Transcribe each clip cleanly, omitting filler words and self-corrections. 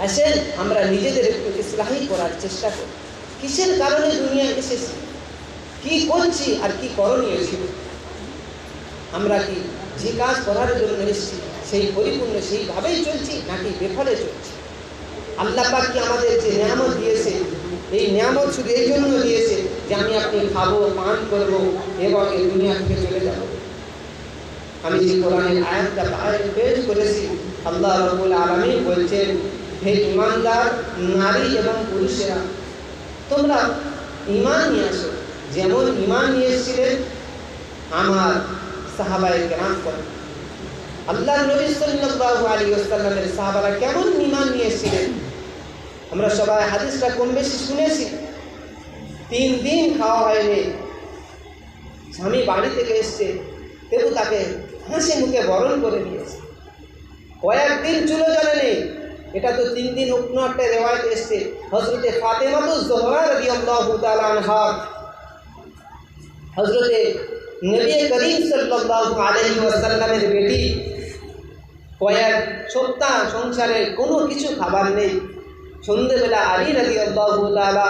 আসেন আমরা নিজেদের একটু ইসলাহি করার চেষ্টা করি। কিসের কারণে দুনিয়া এসেছি, কি করছি আর কি করণীয় ছিল, আমরা কি যে কাজ করার জন্য এসেছি সেই পরিপূর্ণ সেইভাবেই চলছি নাকি বেফলে চলছি? আল্লাহ পাক কি আমাদের যে নিয়ামত দিয়েছে, এই নিয়ামত শুধু এই জন্য দিয়েছে যে আমি আপনি খাবো, পান করবো এবং এই দুনিয়া থেকে চলে যাব? আমি যে কোরআনের আয়াতটা পেশ করেছি, আল্লাহ রাব্বুল আলামিন বলছেন, হে ঈমানদার নারী এবং পুরুষেরা, তোমরা ঈমান নিয়ে আসো, যেমন ঈমান নিয়ে এসেছিলেন আমার সাহাবায়ে কেরাম করে। আল্লাহ নবী সাল্লাল্লাহু আলাইহি ওয়াসাল্লামের সাহাবারা কেমন ঈমান নিয়ে এসেছিলেন আমরা সবাই হাদিসটা কম বেশি শুনেছি। 3 দিন খাওয়া হয়নি, স্বামী বাড়ি থেকে এসছে, তবু তাকে হাসি মুখে বরণ করে নিয়েছে। কয়েকদিন চুলো জ্বলে নেই, এটা তো 3 দিন অন্য একটা রেওয়ায়েত এসছে। হযরতে ফাতেমাতুজ জোহরা রাদিয়াল্লাহু তাআলা আনহা, হযরতে নবী করিম সাল্লাল্লাহু আলাইহি ওয়াসাল্লামের বেটি, কয়েক সপ্তাহ সংসারে কোনো কিছু খাবার নেই। সন্ধ্যেবেলা আলী রাদিয়াল্লাহু তাআলা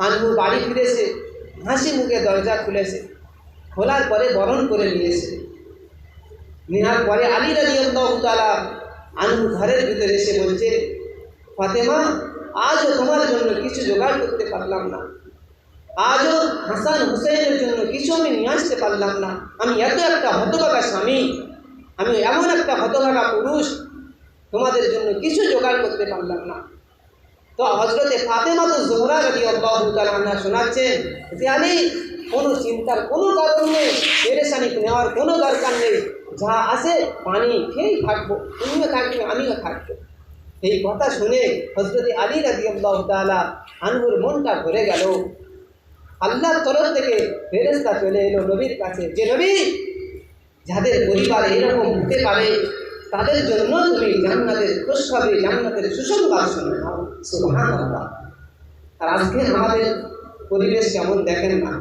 আনহু বাড়ি ফিরেছে, হাসি মুখে দরজা খুলেছে, খোলার পরে বরণ করে নিয়েছে। নেওয়ার পরে আলী রাদিয়াল্লাহু তাআলা আনহু ঘরের ভিতরে এসে বলছে, ফাতেমা, আজও তোমার জন্য কিছু জোগাড় করতে পারলাম না, আজও হাসান হুসেনের জন্য কিছু আমি নিয়ে আসতে পারলাম না। আমি এত একটা হতভাগা স্বামী, আমি এমন একটা হতভাগা পুরুষ, তোমাদের জন্য কিছু জোগাড় করতে পারলাম না। তো হযরতে ফাতেমাতুজ জোহরা রাদিয়াল্লাহু তাআলা আনহা শোনাচ্ছেন যে, আলী, কোনো চিন্তার কোনো কারণ নেই, পেরেশানি নেওয়ার কোনো দরকার নেই, যা আসে পানি খেয়েই থাকবো, তুমিও থাকবে আমিও থাকবো। এই কথা শুনে হযরতে আলী রাদিয়াল্লাহু তাআলা আনহুর মনটা ভরে গেল। আল্লাহর তরফ থেকে ফেরেশতা চলে এলো নবীর কাছে, যে নবী, যাদের পরিবারে এরকম হতে পারে তাদের জন্য তুমি জান্নাতের খুশখবরি, জান্নাতের সুসংবাদ শোনাও। সুবহানাল্লাহ। আর আজকে আমাদের পরিবেশ কেমন দেখেন না,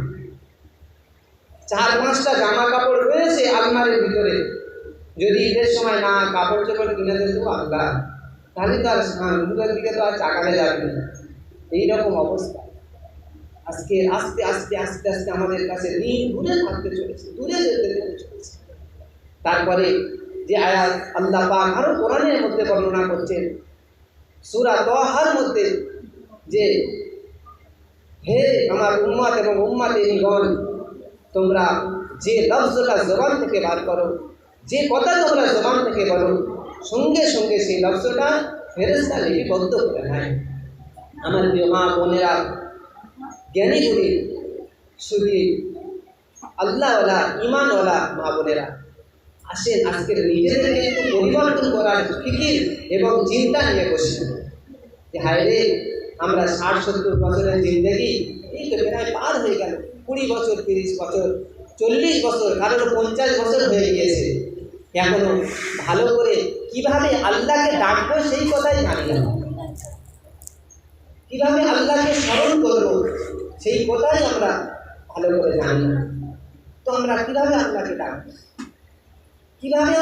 4-5টা জামা কাপড় রয়েছে আলমারির ভিতরে, যদি ঈদের সময় না কাপড় চোপড় কিনে দেবো আল্লাহ, তাহলে তো আর মুখের দিকে তো আর চাকালে যাবে না। এইরকম অবস্থা আজকে আস্তে আস্তে আস্তে আস্তে আমাদের কাছে দিন দূরে থাকতে চলেছে, দূরে যেতে চলেছে। তারপরে যে আয়াত আল্লাহ পাক আরো কোরআনের মধ্যে বর্ণনা করছেন, সূরা তাহার মধ্যে, যে হে আমার উম্মত এবং উম্মতেনিগণ, তোমরা যে লফজটা জবান থেকে বার করো, যে কথা তোমরা জবান থেকে বলো, সঙ্গে সঙ্গে সেই লফজটা ফেরেশতা লিপিবদ্ধ করে নেয়। আমার প্রিয় মা বোনেরা, জ্ঞানী গুণী শুধু আল্লাহওয়ালা ঈমানওয়ালা মা বোনেরা, আসেন আজকের নিজেদেরকে একটু পরিবর্তন করার ফিকির এবং চিন্তা নিয়ে বসি। যে হায় রে, আমরা 60-70 বছরের জিন্দগি এই তো প্রায় পার হয়ে গেল, 20 বছর, 30 বছর, 40 বছর, কারোর 50 বছর হয়ে গিয়েছে, এখনো ভালো করে কিভাবে আল্লাহকে ডাকবো সেই কথাই জানি না, কিভাবে আল্লাহকে স্মরণ করবো সেই কথাই আমরা ভালো করে জানি না। তো আমরা কিভাবে আল্লাহকে ডাকবো, কিভাবে